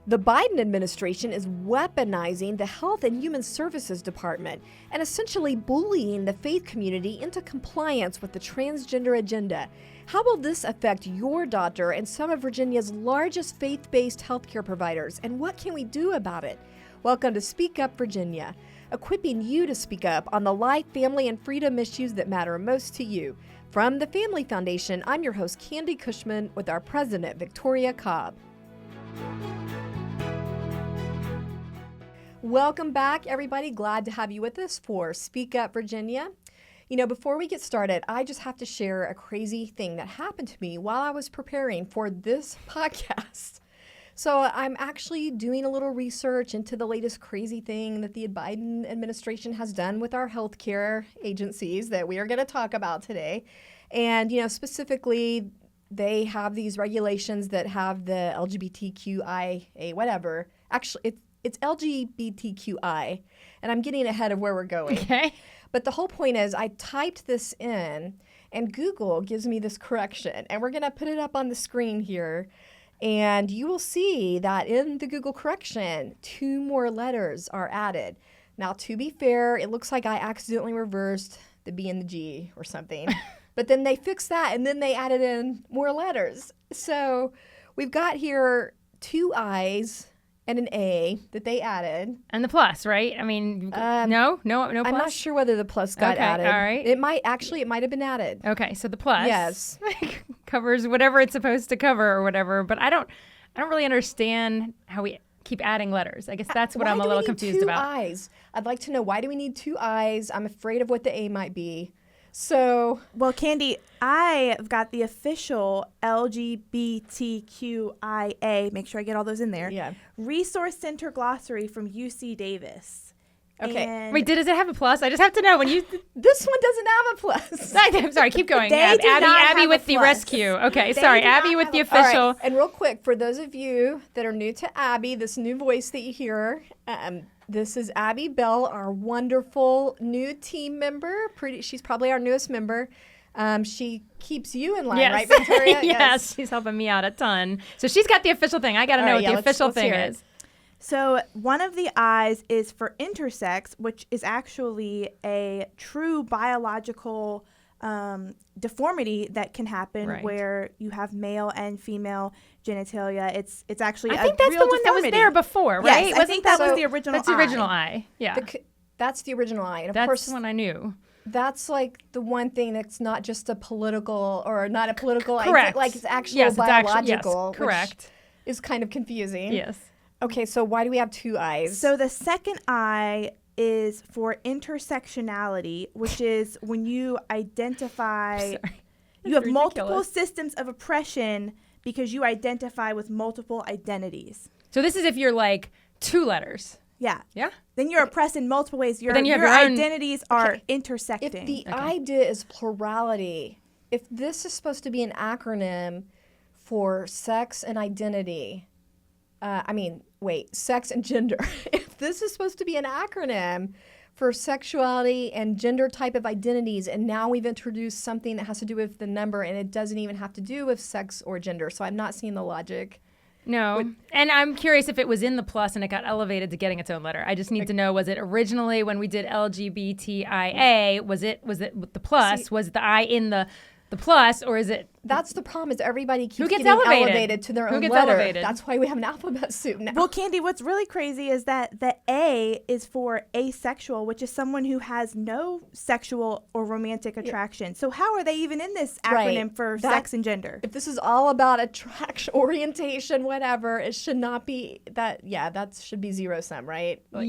The Biden administration is weaponizing the Health and Human Services Department and essentially bullying the faith community into compliance with the transgender agenda. How will this affect your daughter and some of Virginia's largest faith-based healthcare providers, and what can we do about it? Welcome to Speak Up Virginia, equipping you to speak up on the life, family, and freedom issues that matter most to you. From the Family Foundation, I'm your host, Candi Cushman, with our president, Victoria Cobb. Welcome back, everybody. Glad to have you with us for Speak Up Virginia. You know, before we get started, I just have to share a crazy thing that happened to me while I was preparing for this podcast. So I'm actually doing a little research into the latest crazy thing that the Biden administration has done with our healthcare agencies that we are going to talk about today. And, you know, specifically, they have these regulations that have the LGBTQIA, whatever. Actually, it's LGBTQI, and I'm getting ahead of where we're going. Okay. But the whole point is I typed this in, and Google gives me this correction. And we're going to put it up on the screen here. And you will see that in the Google correction, 2 more letters are added. Now, to be fair, it looks like I accidentally reversed the B and the G or something. But then they fixed that, and then they added in more letters. So we've got here 2 I's and an A that they added. And the plus, right? I mean, no plus? I'm not sure whether the plus got added. All right. It might have been added. Okay, so the plus Yes. covers whatever it's supposed to cover or whatever, but I don't really understand how we keep adding letters. I guess that's what I'm a little confused about. Why do we need 2 I's? I'd like to know, why do we need 2 I's? I'm afraid of what the A might be. So, well, Candi, I've got the official LGBTQIA, make sure I get all those in there, Resource Center Glossary from UC Davis. Okay. And wait, does it have a plus? I just have to know when you... This one doesn't have a plus. I'm sorry, keep going. Abby with the rescue. Okay, sorry, Abby with the official. All right. And real quick, for those of you that are new to Abby, this new voice that you hear, this is Abby Bell, our wonderful new team member. She's probably our newest member. She keeps you in line, right, Victoria? Yes, she's helping me out a ton. So she's got the official thing. I got to know what the official thing is. So one of the I's is for intersex, which is actually a true biological deformity that can happen where you have male and female genitalia. It's actually I think that's the one that was there before, right? Yes, I think that was the original That's the original I. Yeah. That's the original I. And of that's course, the one I knew. That's like the one thing that's not just a political or not a political correct. Like it's actual biological. Yes, correct. Which is kind of confusing. Yes. Okay, so why do we have 2 I's? So the second I is for intersectionality, which is when you identify, you have multiple systems of oppression because you identify with multiple identities. So this is if you're like 2 letters. Yeah. Yeah? Then you're oppressed in multiple ways. Your identities are intersecting. If the idea is plurality, if this is supposed to be an acronym for sex and identity, sex and gender. If this is supposed to be an acronym for sexuality and gender type of identities, and now we've introduced something that has to do with the number, and it doesn't even have to do with sex or gender. So I'm not seeing the logic. No. And I'm curious if it was in the plus and it got elevated to getting its own letter. I just need to know, was it originally when we did LGBTIA, was it with the plus? Was the I in the plus, or is it? That's the problem, is everybody keeps getting elevated to their own letter. Elevated? That's why we have an alphabet soup now. Well, Candi, what's really crazy is that the A is for asexual, which is someone who has no sexual or romantic attraction. So how are they even in this acronym for sex and gender? If this is all about attraction, orientation, whatever, it should not be that. Yeah, that should be 0 sum, right? But also,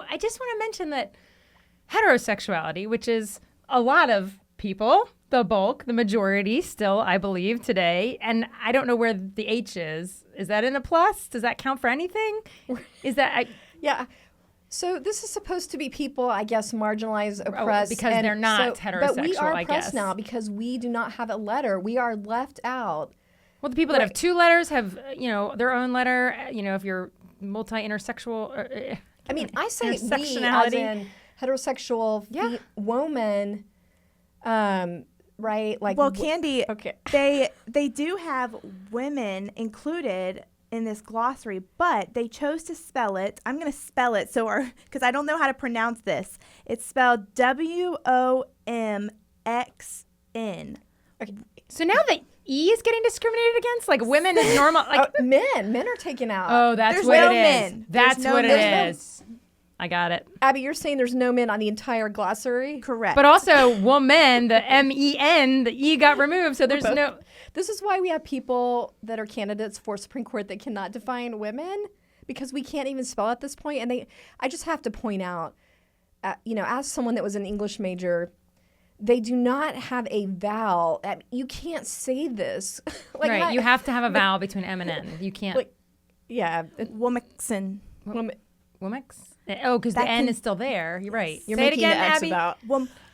I just want to mention that heterosexuality, which is a lot of people, the bulk, the majority still, I believe, today. And I don't know where the H is. Is that in a plus? Does that count for anything? Is that... Yeah. So this is supposed to be people, I guess, marginalized, oppressed. Because they're not heterosexual, but we are I guess. oppressed now because we do not have a letter. We are left out. Well, the people that have 2 letters have, their own letter. If you're multi-intersexual... I mean, I say we as in heterosexual woman right? Like, well, Candi, okay. they do have women included in this glossary, but they chose to spell it. I'm going to spell it because I don't know how to pronounce this. It's spelled WOMXN. Okay. So now the E is getting discriminated against? Like women is normal? Like men are taken out. Oh, that's There's what no it is. men. That's There's no what men. it is. I got it. Abby, you're saying there's no men on the entire glossary? Correct. But also woman, the MEN, the E got removed, so there's no... This is why we have people that are candidates for Supreme Court that cannot define women, because we can't even spell at this point. And I just have to point out, as someone that was an English major, they do not have a vowel. You can't say this. Right, you have to have a vowel between M and N. You can't... Womaxen. Womex? Oh, because the N is still there. You're right. You're Say it making again, the X Abby. about.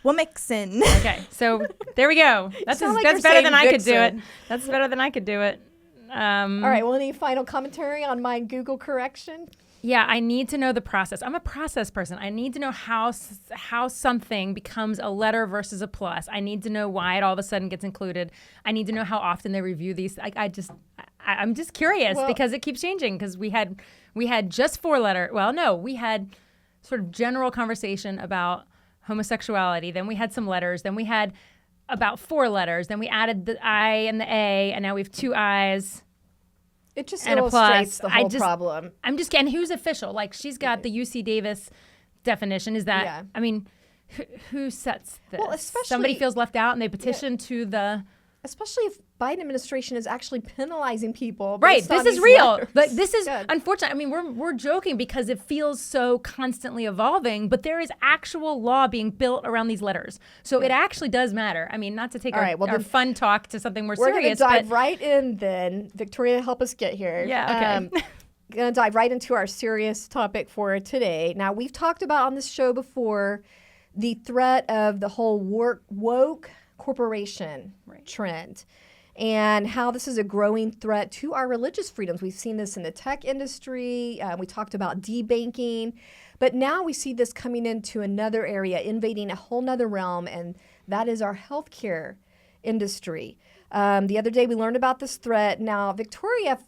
Womaxen. Okay, so there we go. That's Sound like that's you're better than saying I could do it. Vixen. That's better than I could do it. All right, well, any final commentary on my Google correction? Yeah, I need to know the process. I'm a process person. I need to know how something becomes a letter versus a plus. I need to know why it all of a sudden gets included. I need to know how often they review these. I'm just curious because it keeps changing. Because we had just 4 letter. Well, no, we had sort of general conversation about homosexuality. Then we had some letters. Then we had about 4 letters. Then we added the I and the A, and now we have 2 I's. It just and illustrates a plus. the whole problem. I'm just getting who's official. Like she's got the UC Davis definition. Is that? Yeah. I mean, who sets this? Well, especially somebody feels left out and they petition to the. Especially if Biden administration is actually penalizing people. Right. Based on This is these real. letters. Like this is Good. unfortunate. I mean, we're joking because it feels so constantly evolving, but there is actual law being built around these letters. So it actually does matter. I mean, not to take our fun talk to something more serious. We're going to dive right in then. Victoria, help us get here. Yeah, okay. Going to dive right into our serious topic for today. Now, we've talked about on this show before the threat of the whole woke corporation trend and how this is a growing threat to our religious freedoms. We've seen this in the tech industry. We talked about debanking, but now we see this coming into another area, invading a whole nother realm, and that is our healthcare industry. The other day we learned about this threat. Now, Victoria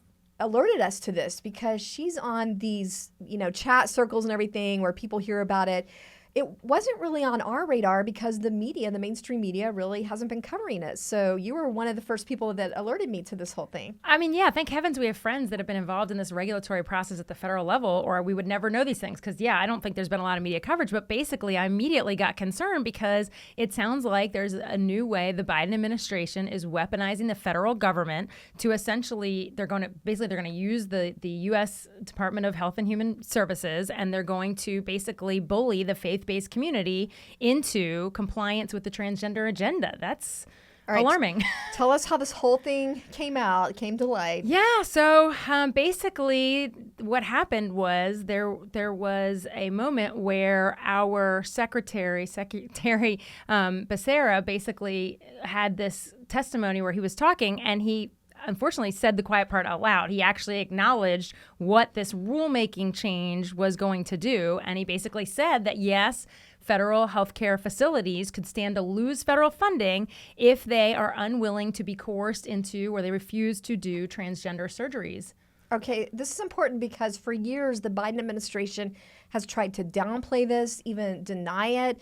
alerted us to this because she's on these, chat circles and everything where people hear about it. It wasn't really on our radar because the mainstream media really hasn't been covering it. So you were one of the first people that alerted me to this whole thing. I mean, yeah, thank heavens we have friends that have been involved in this regulatory process at the federal level, or we would never know these things. Because, I don't think there's been a lot of media coverage. But basically, I immediately got concerned because it sounds like there's a new way the Biden administration is weaponizing the federal government to essentially, they're going to use the U.S. Department of Health and Human Services, and they're going to basically bully the faith-based community into compliance with the transgender agenda. That's alarming. Tell us how this whole thing came to light. Yeah, so basically what happened was there was a moment where our Secretary Becerra basically had this testimony where he was talking and he unfortunately said the quiet part out loud. He actually acknowledged what this rulemaking change was going to do. And he basically said that, yes, federal healthcare facilities could stand to lose federal funding if they are unwilling to be coerced into or they refuse to do transgender surgeries. Okay, this is important because for years, the Biden administration has tried to downplay this, even deny it.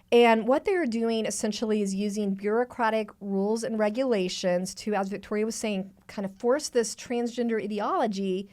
And what they're doing essentially is using bureaucratic rules and regulations to, as Victoria was saying, kind of force this transgender ideology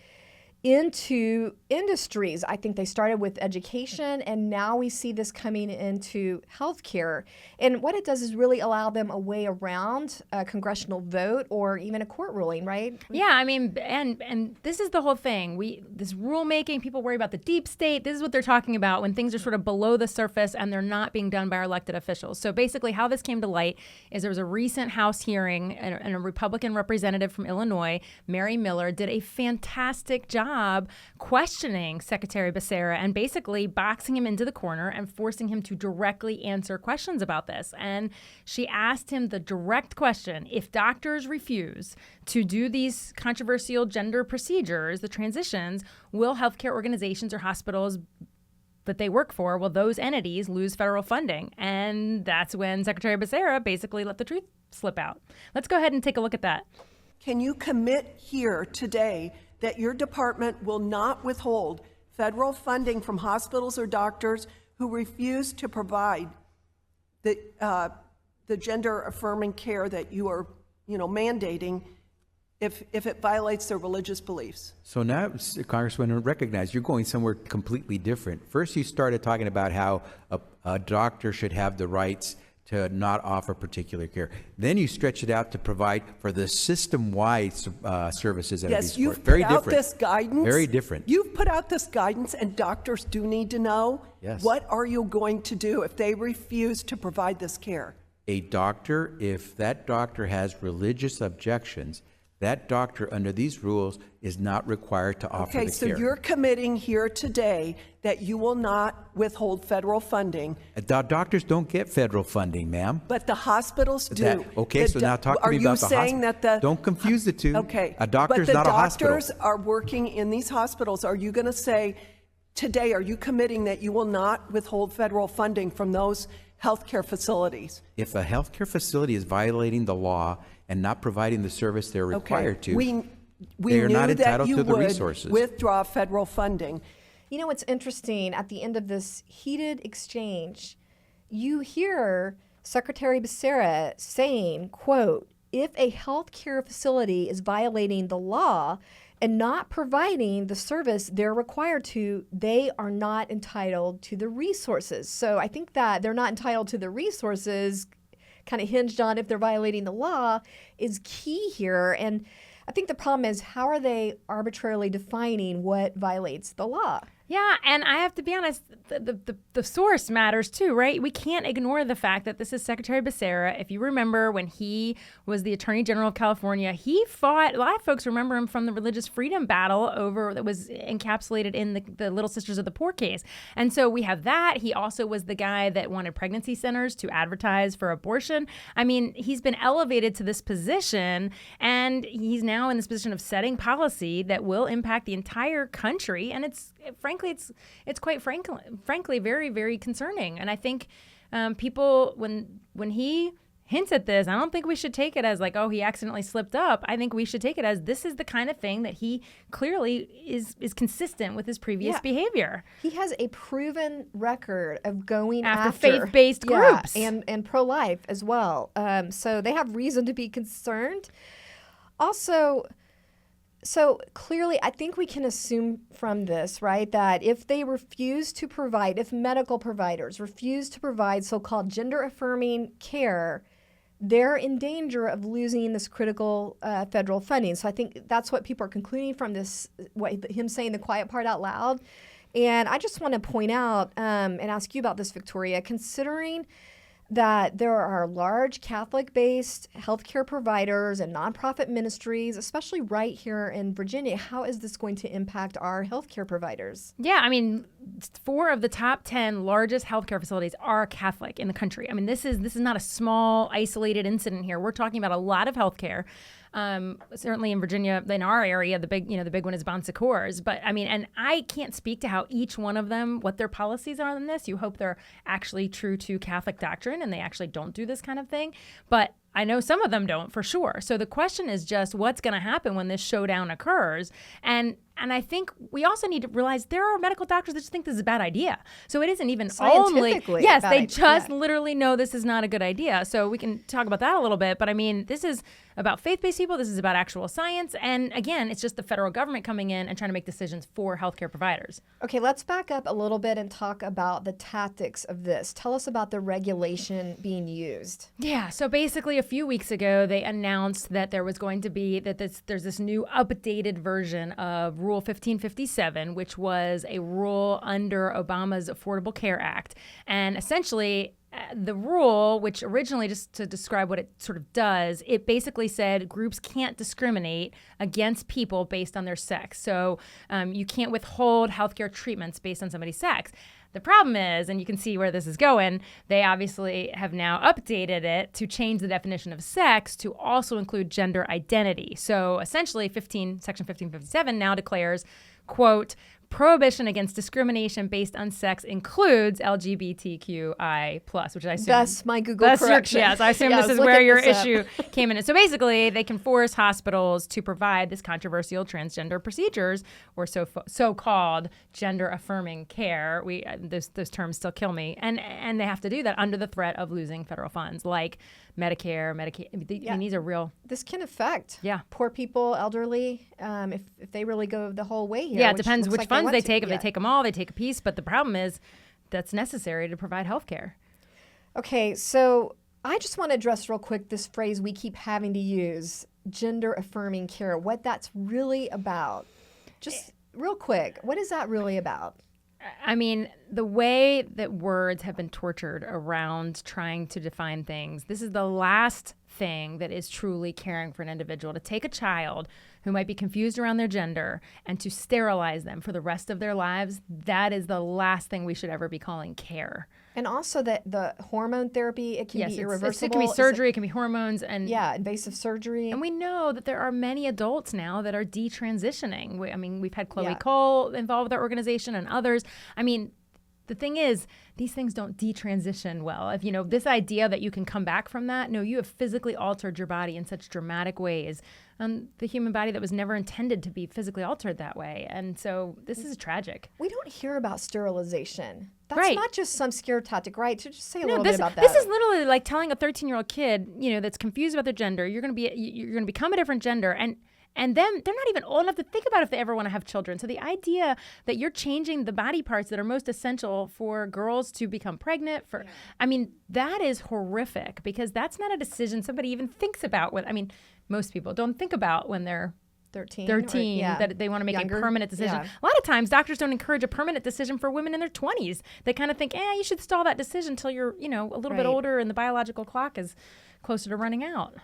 into industries. I think they started with education, and now we see this coming into healthcare. And what it does is really allow them a way around a congressional vote or even a court ruling, right? Yeah, I mean, and this is the whole thing. This rulemaking, people worry about the deep state. This is what they're talking about when things are sort of below the surface and they're not being done by our elected officials. So basically how this came to light is there was a recent House hearing and a Republican representative from Illinois, Mary Miller, did a fantastic job questioning Secretary Becerra and basically boxing him into the corner and forcing him to directly answer questions about this. And she asked him the direct question: if doctors refuse to do these controversial gender procedures, the transitions, will healthcare organizations or hospitals that they work for, well, those entities lose federal funding. And that's when Secretary Becerra basically let the truth slip out. Let's go ahead and take a look at that. Can you commit here today that your department will not withhold federal funding from hospitals or doctors who refuse to provide the gender-affirming care that you are, mandating if it violates their religious beliefs? So now, Congresswoman, recognize you're going somewhere completely different. First, you started talking about how a doctor should have the rights to not offer particular care. Then you stretch it out to provide for the system-wide services that are Yes, being you've supported. Very put out different. this guidance. Very different. You've put out this guidance, and doctors do need to know. Yes. What are you going to do if they refuse to provide this care? A doctor, if that doctor has religious objections, that doctor under these rules is not required to offer the Okay, care. so you're committing here today that you will not withhold federal funding, Doctors don't get federal funding, ma'am. but the hospitals do. Okay, so now talk to me about the hospital. Are you saying that the... Don't confuse the two. Okay. A doctor's not a hospital. But the doctors are working in these hospitals. Are you going to say today, are you committing that you will not withhold federal funding from those healthcare facilities? If a healthcare facility is violating the law and not providing the service they're required to, we they are knew not that entitled you to the would resources. withdraw federal funding. You know what's interesting? At the end of this heated exchange, you hear Secretary Becerra saying, quote, if a healthcare facility is violating the law and not providing the service they're required to, they are not entitled to the resources. So I think that they're not entitled to the resources kind of hinged on if they're violating the law is key here. And I think the problem is, how are they arbitrarily defining what violates the law? Yeah, and I have to be honest, the source matters too, right? We can't ignore the fact that this is Secretary Becerra. If you remember when he was the Attorney General of California, he fought, a lot of folks remember him from the religious freedom battle that was encapsulated in the Little Sisters of the Poor case. And so we have that. He also was the guy that wanted pregnancy centers to advertise for abortion. I mean, he's been elevated to this position, and he's now in this position of setting policy that will impact the entire country. And it's quite frankly very, very concerning. And I think people, when he hints at this, I don't think we should take it as like, oh, he accidentally slipped up. I think we should take it as this is the kind of thing that he clearly is consistent with his previous behavior. He has a proven record of going after after faith-based groups and pro-life as well. So they have reason to be concerned. Also, so clearly, I think we can assume from this, right, that if they refuse to provide, if medical providers refuse to provide so-called gender-affirming care, they're in danger of losing this critical federal funding. So I think that's what people are concluding from this, him saying the quiet part out loud. And I just want to point out and ask you about this, Victoria, considering that there are large Catholic-based healthcare providers and nonprofit ministries, especially right here in Virginia. How is this going to impact our healthcare providers? Yeah, I mean, 4 of the top 10 largest healthcare facilities are Catholic in the country. I mean, this is not a small, isolated incident here. We're talking about a lot of healthcare. Certainly in Virginia, in our area, the big one is Bon Secours. But I mean, and I can't speak to how each one of them, what their policies are on this. You hope they're actually true to Catholic doctrine and they actually don't do this kind of thing. But I know some of them don't for sure. So the question is just what's going to happen when this showdown occurs. And I think we also need to realize there are medical doctors that just think this is a bad idea. So it isn't even only, yes, they just literally know this is not a good idea. So we can talk about that a little bit. But I mean, this is about faith-based people. This is about actual science. And again, it's just the federal government coming in and trying to make decisions for healthcare providers. Okay, let's back up a little bit and talk about the tactics of this. Tell us about the regulation being used. Yeah, so basically a few weeks ago, they announced that there was going to be, there's this new updated version of Rule 1557, which was a rule under Obama's Affordable Care Act. And essentially, the rule, which originally, just to describe what it sort of does, it basically said groups can't discriminate against people based on their sex. So you can't withhold healthcare treatments based on somebody's sex. The problem is, and you can see where this is going, they obviously have now updated it to change the definition of sex to also include gender identity. So essentially, Section 1557 now declares, quote, prohibition against discrimination based on sex includes LGBTQI+, which I assume That's my Google correction. Yes, I assume this is where your issue came in. So basically, they can force hospitals to provide this controversial transgender procedures or so-called gender-affirming care. Those terms still kill me. And they have to do that under the threat of losing federal funds like Medicare, Medicaid. I mean, these are real. This can affect Yeah. poor people, elderly, if they really go the whole way here. Yeah, it depends which funds they take. If Yeah. they take them all, they take a piece. But the problem is that's necessary to provide health care. Okay, so I just want to address real quick this phrase we keep having to use, gender-affirming care, what that's really about. Just real quick, what is that really about? I mean, the way that words have been tortured around trying to define things, this is the last thing that is truly caring for an individual. To take a child who might be confused around their gender and to sterilize them for the rest of their lives, that is the last thing we should ever be calling care. And also that the hormone therapy, it can be irreversible. It can be surgery, it can be hormones, and invasive surgery. And we know that there are many adults now that are detransitioning. We've had Chloe Cole involved with our organization and others. I mean, the thing is, these things don't detransition well. If this idea that you can come back from that, no, you have physically altered your body in such dramatic ways. The human body that was never intended to be physically altered that way. And so this is tragic. We don't hear about sterilization. That's right. not just some scare tactic, right? So just say a little bit about that. This is literally like telling a 13-year-old kid, that's confused about their gender, you're going to become a different gender, and then they're not even old enough to think about if they ever want to have children. So the idea that you're changing the body parts that are most essential for girls to become pregnant, that is horrific, because that's not a decision somebody even thinks about. Most people don't think about when they're 13 that they want to make a permanent decision. Yeah. A lot of times doctors don't encourage a permanent decision for women in their 20s. They kind of think, you should stall that decision until you're, a little bit older and the biological clock is closer to running out.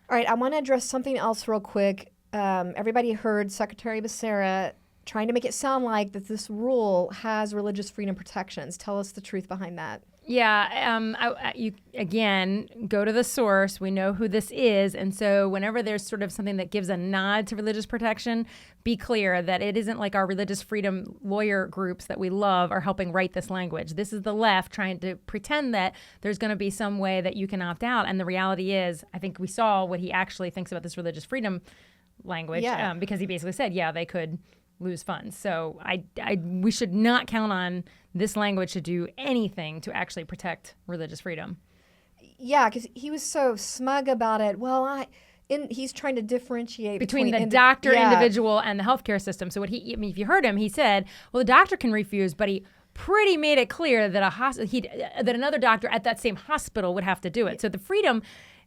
All right, I want to address something else real quick. Everybody heard Secretary Becerra trying to make it sound like that this rule has religious freedom protections. Tell us the truth behind that. Yeah, you again go to the source. We know who this is, and so whenever there's sort of something that gives a nod to religious protection, be clear that it isn't like our religious freedom lawyer groups that we love are helping write this language. This is the left trying to pretend that there's going to be some way that you can opt out, and the reality is, I think we saw what he actually thinks about this religious freedom language, because he basically said, they could lose funds. So we should not count on this language to do anything to actually protect religious freedom. Yeah, because he was so smug about it. Well, he's trying to differentiate between the doctor, individual, and the healthcare system. So if you heard him, he said, well, the doctor can refuse, but he pretty made it clear that that another doctor at that same hospital would have to do it. So the freedom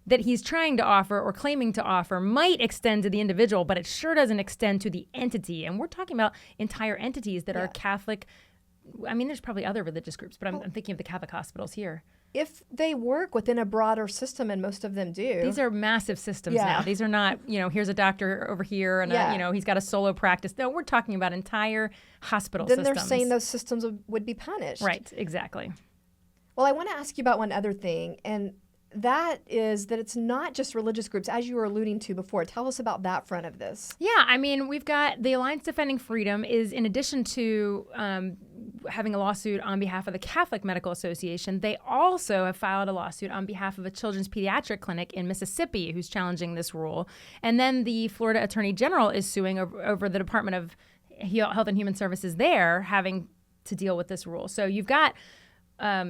that he's trying to offer or claiming to offer might extend to the individual, but it sure doesn't extend to the entity. And we're talking about entire entities that are Catholic. There's probably other religious groups, but I'm thinking of the Catholic hospitals here. If they work within a broader system, and most of them do. These are massive systems now. These are not, here's a doctor over here and, he's got a solo practice. No, we're talking about entire hospital systems. Then they're saying those systems would be punished. Right, exactly. Well, I want to ask you about one other thing, and that is that it's not just religious groups, as you were alluding to before. Tell us about that front of this. Yeah, we've got the Alliance Defending Freedom is, in addition to having a lawsuit on behalf of the Catholic Medical Association, they also have filed a lawsuit on behalf of a children's pediatric clinic in Mississippi who's challenging this rule. And then the Florida Attorney General is suing over the Department of Health and Human Services there having to deal with this rule. So you've got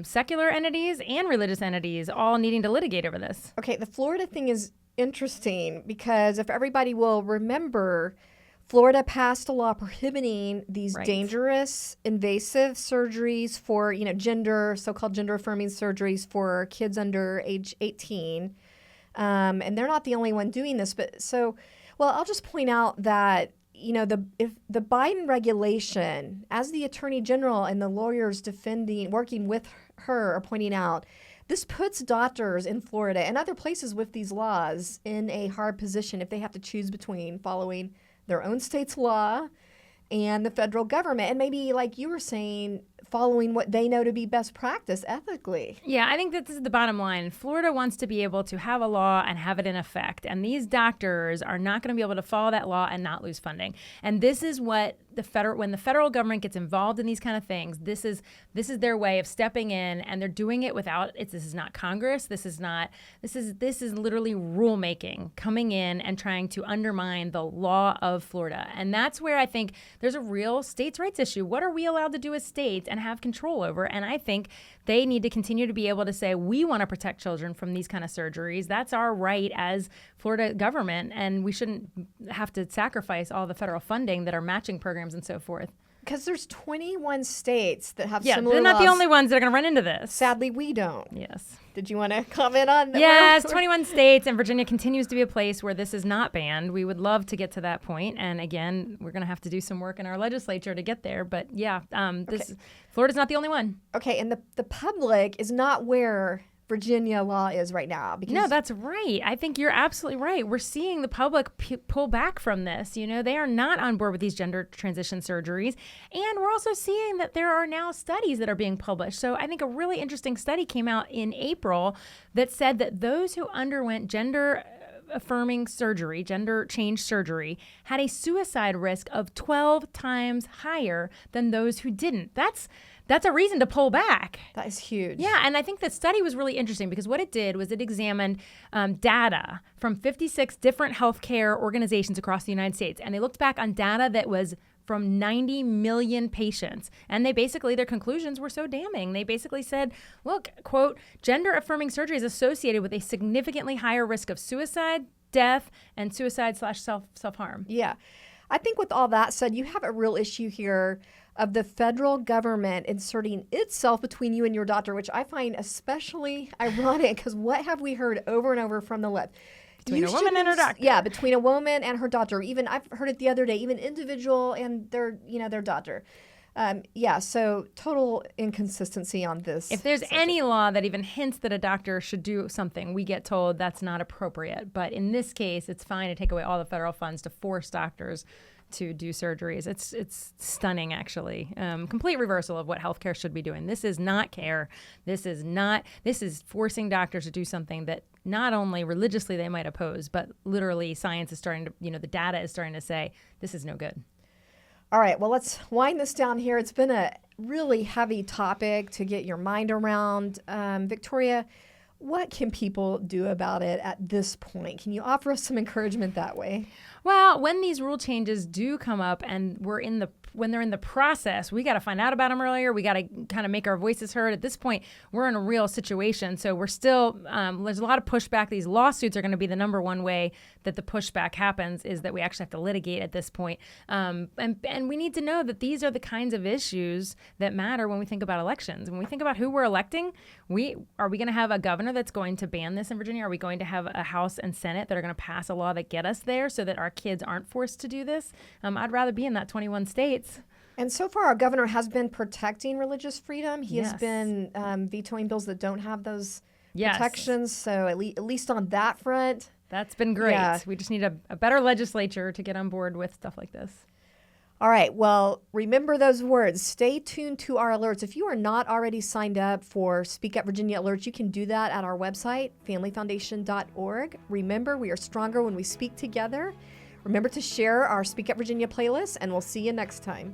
secular entities and religious entities all needing to litigate over this. Okay, the Florida thing is interesting because if everybody will remember, Florida passed a law prohibiting these dangerous, invasive surgeries for, so-called gender-affirming surgeries for kids under age 18. And they're not the only one doing this. I'll just point out that, if the Biden regulation, as the Attorney General and the lawyers working with her are pointing out, this puts doctors in Florida and other places with these laws in a hard position if they have to choose between following their own state's law and the federal government. And maybe, like you were saying, following what they know to be best practice ethically. Yeah, I think that this is the bottom line. Florida wants to be able to have a law and have it in effect. And these doctors are not going to be able to follow that law and not lose funding. And this is what when the federal government gets involved in these kind of things, this is their way of stepping in, and they're doing it without. This is not Congress. This is literally rulemaking coming in and trying to undermine the law of Florida, and that's where I think there's a real states' rights issue. What are we allowed to do as states and have control over? And I think they need to continue to be able to say, we want to protect children from these kind of surgeries. That's our right as Florida government, and we shouldn't have to sacrifice all the federal funding that are matching programs and so forth. Because there's 21 states that have Yeah, similar they're not laws. the only ones that are going to run into this. Sadly, we don't. Yes. Did you want to comment on that? Yes, 21 states, and Virginia continues to be a place where this is not banned. We would love to get to that point, and again, we're going to have to do some work in our legislature to get there. But yeah, Florida's not the only one. Okay, and the public is not where Virginia law is right now. Because No, that's right. I think you're absolutely right. We're seeing the public pull back from this. You know, they are not on board with these gender transition surgeries. And we're also seeing that there are now studies that are being published. So I think a really interesting study came out in April that said that those who underwent gender affirming surgery, gender change surgery, had a suicide risk of 12 times higher than those who didn't. That's a reason to pull back. that is huge. Yeah, and I think the study was really interesting because what it did was it examined data from 56 different healthcare organizations across the United States, and they looked back on data that was from 90 million patients. And their conclusions were so damning. They basically said, look, quote, gender affirming surgery is associated with a significantly higher risk of suicide, death, and suicide/self-harm. Yeah. I think with all that said, you have a real issue here of the federal government inserting itself between you and your doctor, which I find especially ironic because what have we heard over and over from the left? Between a woman and her doctor. Yeah, between a woman and her doctor. Even I've heard it the other day, even individual and their doctor. So total inconsistency on this. If there's any law that even hints that a doctor should do something, we get told that's not appropriate. But in this case, it's fine to take away all the federal funds to force doctors to do surgeries. It's stunning, actually. Complete reversal of what healthcare should be doing. This is not care. This is forcing doctors to do something that not only religiously they might oppose, but literally science is starting to, the data is starting to say this is no good. All right, well, let's wind this down here. It's been a really heavy topic to get your mind around. Victoria, what can people do about it at this point? Can you offer us some encouragement that way? Well, when these rule changes do come up and when they're in the process, we got to find out about them earlier. We got to kind of make our voices heard. At this point, we're in a real situation. So we're still, there's a lot of pushback. These lawsuits are going to be the number one way that the pushback happens, is that we actually have to litigate at this point. And we need to know that these are the kinds of issues that matter when we think about elections. When we think about who we're electing, are we going to have a governor that's going to ban this in Virginia? Are we going to have a House and Senate that are going to pass a law that get us there so that our kids aren't forced to do this? I'd rather be in that 21 states. And so far, our governor has been protecting religious freedom. He has Yes. been vetoing bills that don't have those Yes. protections. So at least on that front. That's been great. Yeah. We just need a better legislature to get on board with stuff like this. All right. Well, remember those words. Stay tuned to our alerts. If you are not already signed up for Speak Up Virginia alerts, you can do that at our website, familyfoundation.org. Remember, we are stronger when we speak together. Remember to share our Speak Up Virginia playlist, and we'll see you next time.